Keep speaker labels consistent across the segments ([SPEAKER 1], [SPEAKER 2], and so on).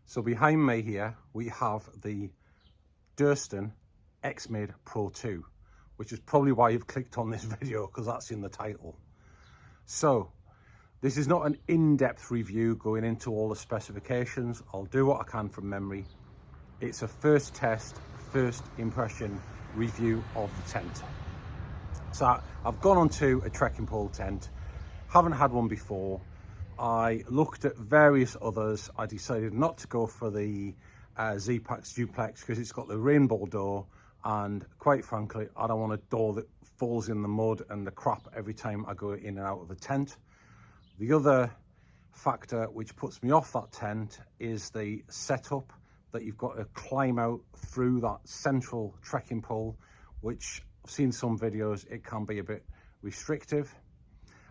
[SPEAKER 1] So behind me here, we have the Durston X Mid Pro 2, which is probably why you've clicked on this video, because that's in the title. So this is not an in-depth review going into all the specifications. I'll do what I can from memory. It's a first test, first impression review of the tent. So I've gone onto a trekking pole tent, haven't had one before. I looked at various others. I decided not to go for the Z-Pax duplex because it's got the rainbow door, and quite frankly I don't want a door that falls in the mud and the crap every time I go in and out of the tent. The other factor which puts me off that tent is the setup, that you've got to climb out through that central trekking pole, which I've seen some videos, it can be a bit restrictive.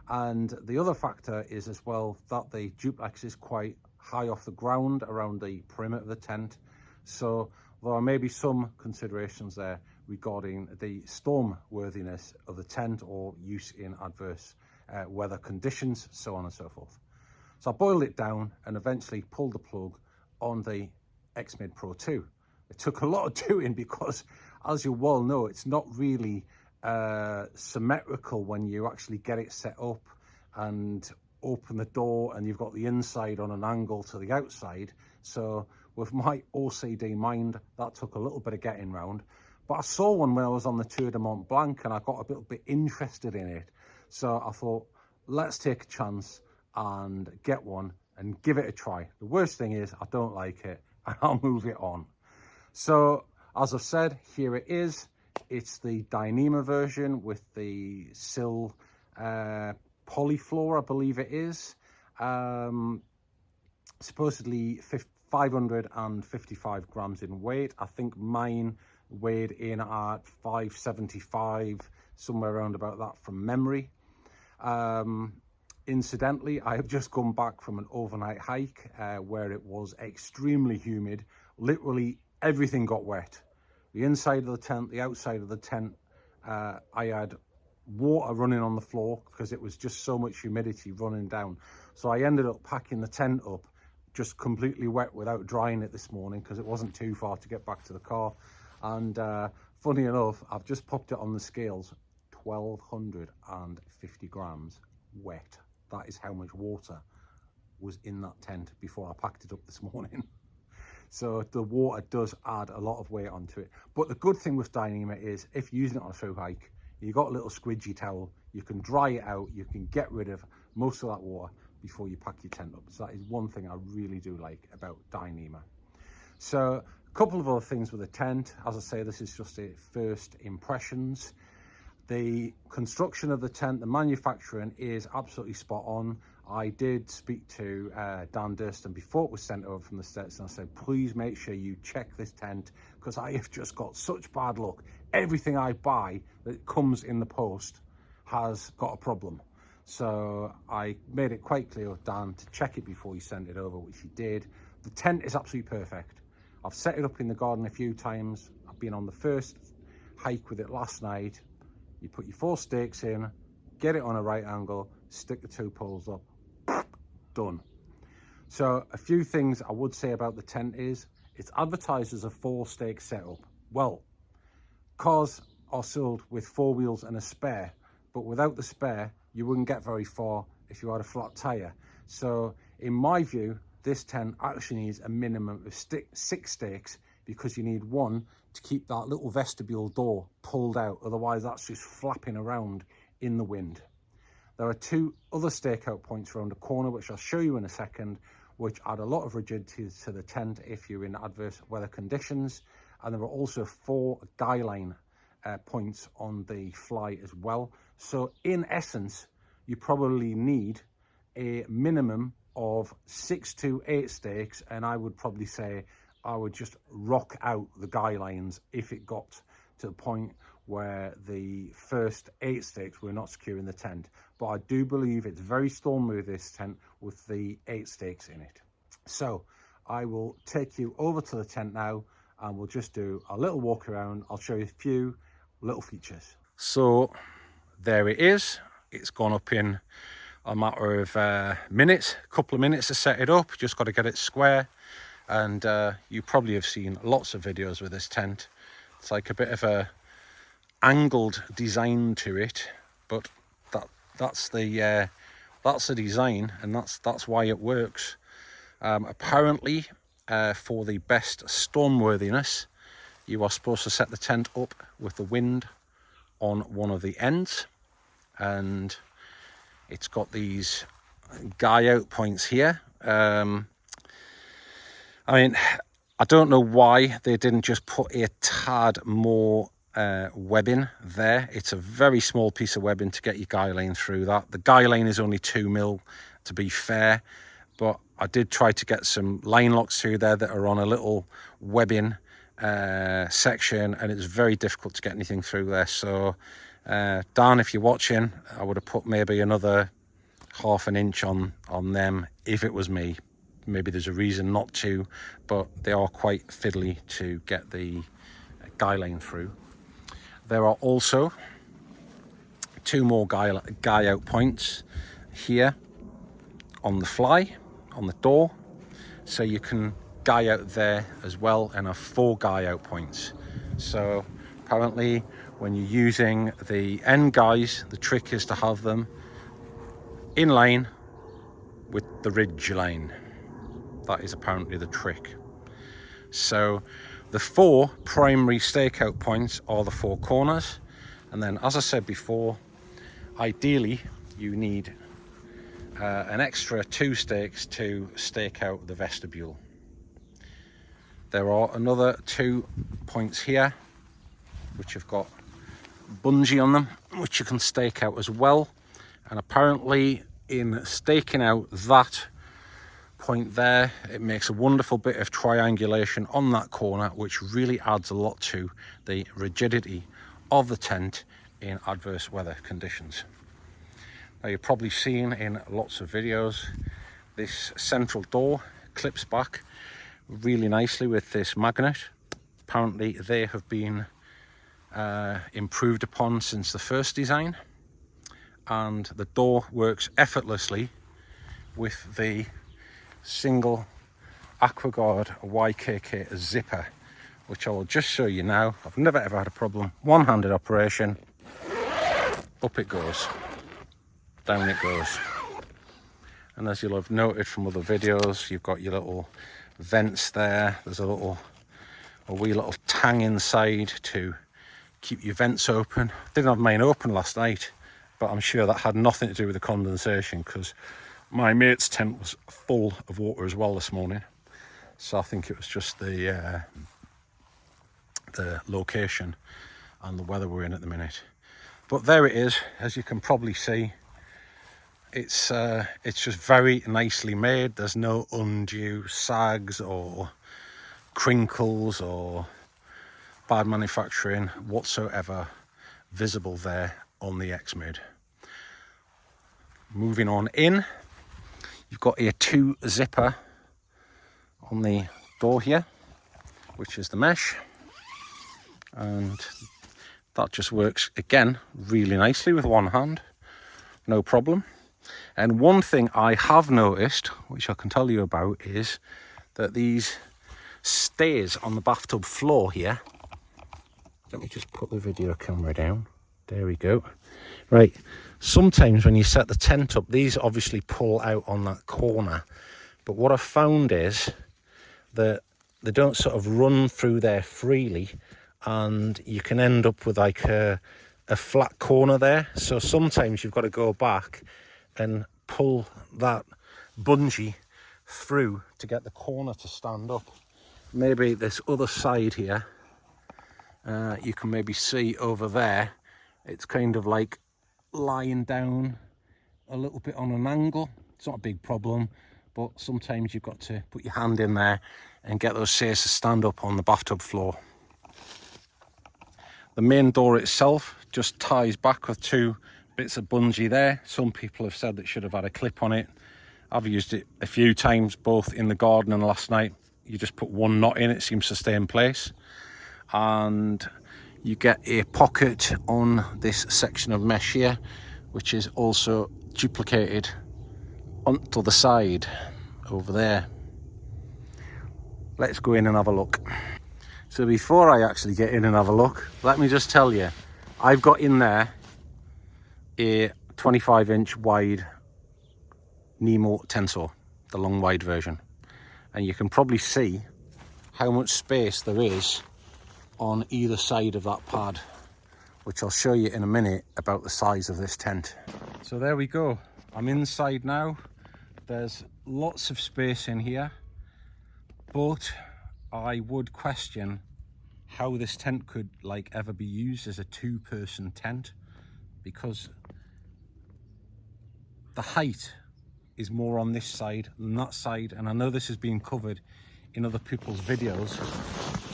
[SPEAKER 1] And the other factor is as well that the duplex is quite high off the ground around the perimeter of the tent. So there are maybe some considerations there regarding the storm worthiness of the tent or use in adverse weather conditions, so on and so forth. So I boiled it down and eventually pulled the plug on the X Mid Pro 2. It took a lot of doing because, as you well know, it's not really symmetrical when you actually get it set up and open the door and you've got the inside on an angle to the outside. So with my OCD mind, that took a little bit of getting round. But I saw one when I was on the Tour de Mont Blanc and I got a little bit interested in it. So I thought, let's take a chance and get one and give it a try. The worst thing is I don't like it and I'll move it on. So as I've said, here it is. It's the Dyneema version with the sill polyfloor, I believe it is. Supposedly 555 grams in weight. I think mine weighed in at 575, somewhere around about that from memory. Incidentally, I have just come back from an overnight hike where it was extremely humid. Literally everything got wet. The inside of the tent, the outside of the tent, I had water running on the floor because it was just so much humidity running down. So I ended up packing the tent up just completely wet without drying it this morning because it wasn't too far to get back to the car. And funny enough, I've just popped it on the scales, 1,250 grams wet. That is how much water was in that tent before I packed it up this morning. So the water does add a lot of weight onto it. But the good thing with Dyneema is if you're using it on a through hike, you've got a little squidgy towel, you can dry it out, you can get rid of most of that water before you pack your tent up. So that is one thing I really do like about Dyneema. So a couple of other things with the tent. As I say, this is just a first impressions. The construction of the tent, the manufacturing is absolutely spot on. I did speak to Dan Durston before it was sent over from the States, and I said, please make sure you check this tent because I have just got such bad luck. Everything I buy that comes in the post has got a problem. So I made it quite clear with Dan to check it before he sent it over, which he did. The tent is absolutely perfect. I've set it up in the garden a few times. I've been on the first hike with it last night. You put your 4 stakes in, get it on a right angle, stick the 2 poles up, done. So a few things I would say about the tent is it's advertised as a 4 stake setup. Well, cars are sold with 4 wheels and a spare, but without the spare you wouldn't get very far if you had a flat tire. So in my view, this tent actually needs a minimum of 6 stakes because you need one to keep that little vestibule door pulled out, otherwise that's just flapping around in the wind. There are 2 other stakeout points around the corner, which I'll show you in a second, which add a lot of rigidity to the tent if you're in adverse weather conditions. And there are also 4 guy line points on the fly as well. So in essence, you probably need a minimum of 6 to 8 stakes, and I would probably say I would just rock out the guy lines if it got to the point where the first 8 stakes were not secure in the tent. But I do believe it's very storm worthy, this tent, with the 8 stakes in it. So I will take you over to the tent now and we'll just do a little walk around. I'll show you a few little features. So there it is. It's gone up in a matter of minutes, a couple of minutes to set it up. Just got to get it square. And you probably have seen lots of videos with this tent. It's like a bit of a angled design to it, but that's the design, and that's why it works. Apparently, for the best stormworthiness, you are supposed to set the tent up with the wind on one of the ends, and it's got these guy out points here. I mean, I don't know why they didn't just put a tad more webbing there. It's a very small piece of webbing to get your guy lane through that. The guy lane is only 2 mil, to be fair, but I did try to get some line locks through there that are on a little webbing section, and it's very difficult to get anything through there. So Dan, if you're watching, I would have put maybe another ½ an inch on them if it was me. Maybe there's a reason not to, but they are quite fiddly to get the guy lane through. There are also 2 more guy out points here on the fly, on the door, so you can guy out there as well, and have 4 guy out points. So apparently when you're using the end guys, the trick is to have them in line with the ridge line. That is apparently the trick. So the 4 primary stakeout points are the 4 corners, and then, as I said before, ideally you need an extra 2 stakes to stake out the vestibule. There are another 2 points here which have got bungee on them, which you can stake out as well. And apparently in staking out that point there, it makes a wonderful bit of triangulation on that corner, which really adds a lot to the rigidity of the tent in adverse weather conditions. Now, you've probably seen in lots of videos, this central door clips back really nicely with this magnet. Apparently they have been improved upon since the first design, and the door works effortlessly with the single AquaGuard YKK zipper, which I will just show you now. I've never ever had a problem. One-handed operation, up it goes, down it goes. And as you'll have noted from other videos, you've got your little vents there. There's a wee little tang inside to keep your vents open. Didn't have mine open last night, but I'm sure that had nothing to do with the condensation, because my mate's tent was full of water as well this morning. So I think it was just the location and the weather we're in at the minute. But there it is. As you can probably see, it's just very nicely made. There's no undue sags or crinkles or bad manufacturing whatsoever visible there on the X Mid. Moving on in, you've got a 2 zipper on the door here, which is the mesh, and that just works again really nicely with one hand, no problem. And one thing I have noticed, which I can tell you about, is that these stays on the bathtub floor here, let me just put the video camera down, there we go. Right, sometimes when you set the tent up, these obviously pull out on that corner, but what I've found is that they don't sort of run through there freely, and you can end up with like a flat corner there. So sometimes you've got to go back and pull that bungee through to get the corner to stand up. Maybe this other side here, you can maybe see over there, it's kind of like lying down a little bit on an angle. It's not a big problem, but sometimes you've got to put your hand in there and get those stairs to stand up on the bathtub floor. The main door itself just ties back with 2 bits of bungee there. Some people have said that should have had a clip on it. I've used it a few times, both in the garden and last night. You just put 1 knot in, it seems to stay in place. And you get a pocket on this section of mesh here, which is also duplicated onto the side over there. let's go in and have a look. So before I actually get in and have a look, let me just tell you, I've got in there a 25-inch wide Nemo tensor, the long wide version. And you can probably see how much space there is on either side of that pad, which I'll show you in a minute about the size of this tent. So there we go. I'm inside now. There's lots of space in here, but I would question how this tent could like ever be used as a two-person tent, because the height is more on this side than that side. And I know this has been covered in other people's videos,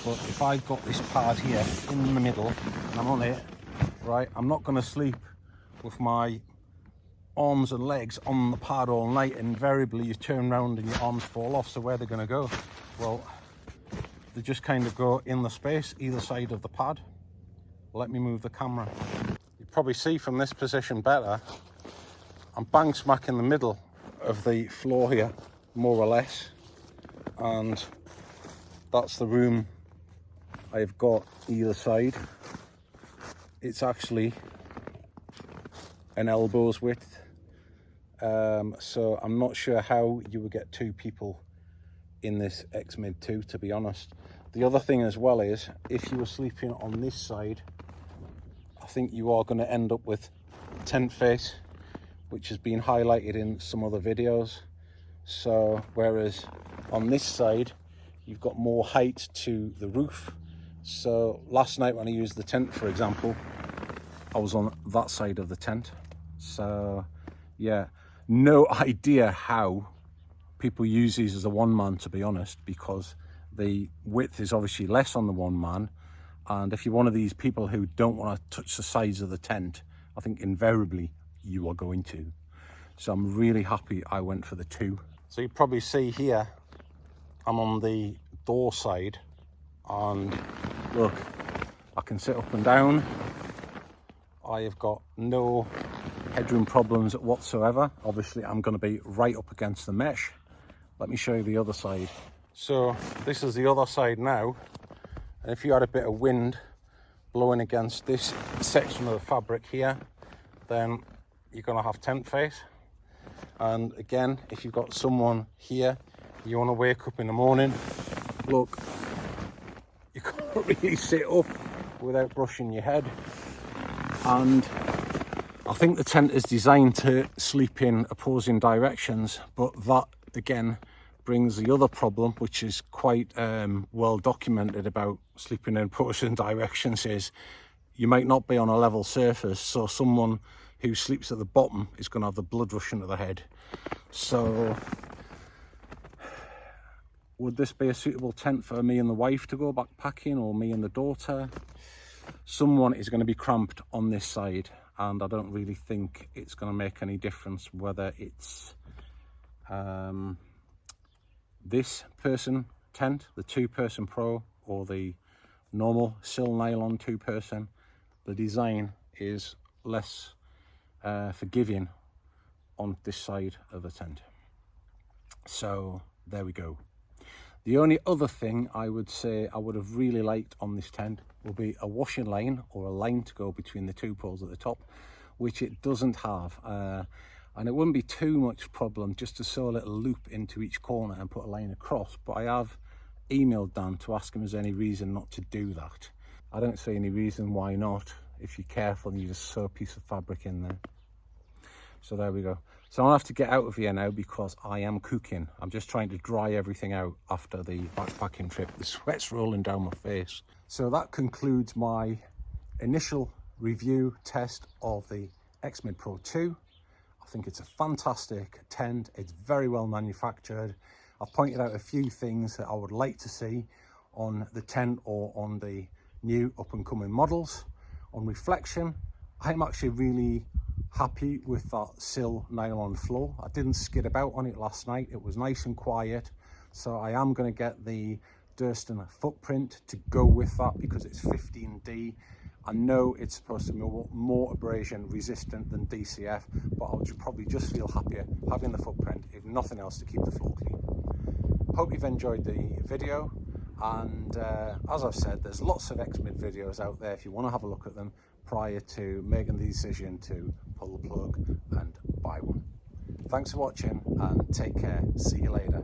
[SPEAKER 1] but if I've got this pad here in the middle and I'm on it, right, I'm not going to sleep with my arms and legs on the pad all night. Invariably you turn around and your arms fall off, so where they're going to go? Well, they just kind of go in the space either side of the pad. Let me move the camera. You probably see from this position better, I'm bang smack in the middle of the floor here, more or less, and that's the room I've got either side. It's actually an elbow's width, so I'm not sure how you would get two people in this X Mid 2, to be honest. The other thing as well is, if you were sleeping on this side, I think you are going to end up with tent face, which has been highlighted in some other videos. So whereas on this side you've got more height to the roof. So last night when I used the tent, for example, I was on that side of the tent. So yeah, no idea how people use these as a one man, to be honest, because the width is obviously less on the one man. And if you're one of these people who don't want to touch the sides of the tent, I think invariably you are going to. So I'm really happy I went for the two. So you probably see here, I'm on the door side, and look, I can sit up and down. I have got no headroom problems whatsoever. Obviously I'm going to be right up against the mesh. Let me show you the other side. So this is the other side now, and if you had a bit of wind blowing against this section of the fabric here, then you're going to have tent face. And again, if you've got someone here, you want to wake up in the morning, look, you can't really sit up without brushing your head. And I think the tent is designed to sleep in opposing directions, but that again brings the other problem, which is quite well documented about sleeping in opposing directions, is you might not be on a level surface, so someone who sleeps at the bottom is going to have the blood rushing to the head. So would this be a suitable tent for me and the wife to go backpacking, or me and the daughter? Someone is going to be cramped on this side, and I don't really think it's going to make any difference whether it's this person tent, the 2-person Pro, or the normal sill nylon 2-person. The design is less forgiving on this side of the tent. So there we go. The only other thing I would say I would have really liked on this tent will be a washing line, or a line to go between the 2 poles at the top, which it doesn't have. And it wouldn't be too much problem just to sew a little loop into each corner and put a line across, but I have emailed Dan to ask him if there's any reason not to do that. I don't see any reason why not. If you're careful, you just sew a piece of fabric in there. So there we go. So I'll have to get out of here now because I am cooking. I'm just trying to dry everything out after the backpacking trip. The sweat's rolling down my face. So that concludes my initial review test of the X Mid Pro 2. I think it's a fantastic tent. It's very well manufactured. I've pointed out a few things that I would like to see on the tent or on the new up and coming models. On reflection, I'm actually really happy with that sill nylon floor. I didn't skid about on it last night. It was nice and quiet. So I am going to get the Durston footprint to go with that because it's 15D. I know it's supposed to be more abrasion resistant than DCF, but I'll probably just feel happier having the footprint, if nothing else, to keep the floor clean. Hope you've enjoyed the video, and as I've said, there's lots of X Mid videos out there if you want to have a look at them prior to making the decision to pull the plug and buy one. Thanks for watching and take care. See you later.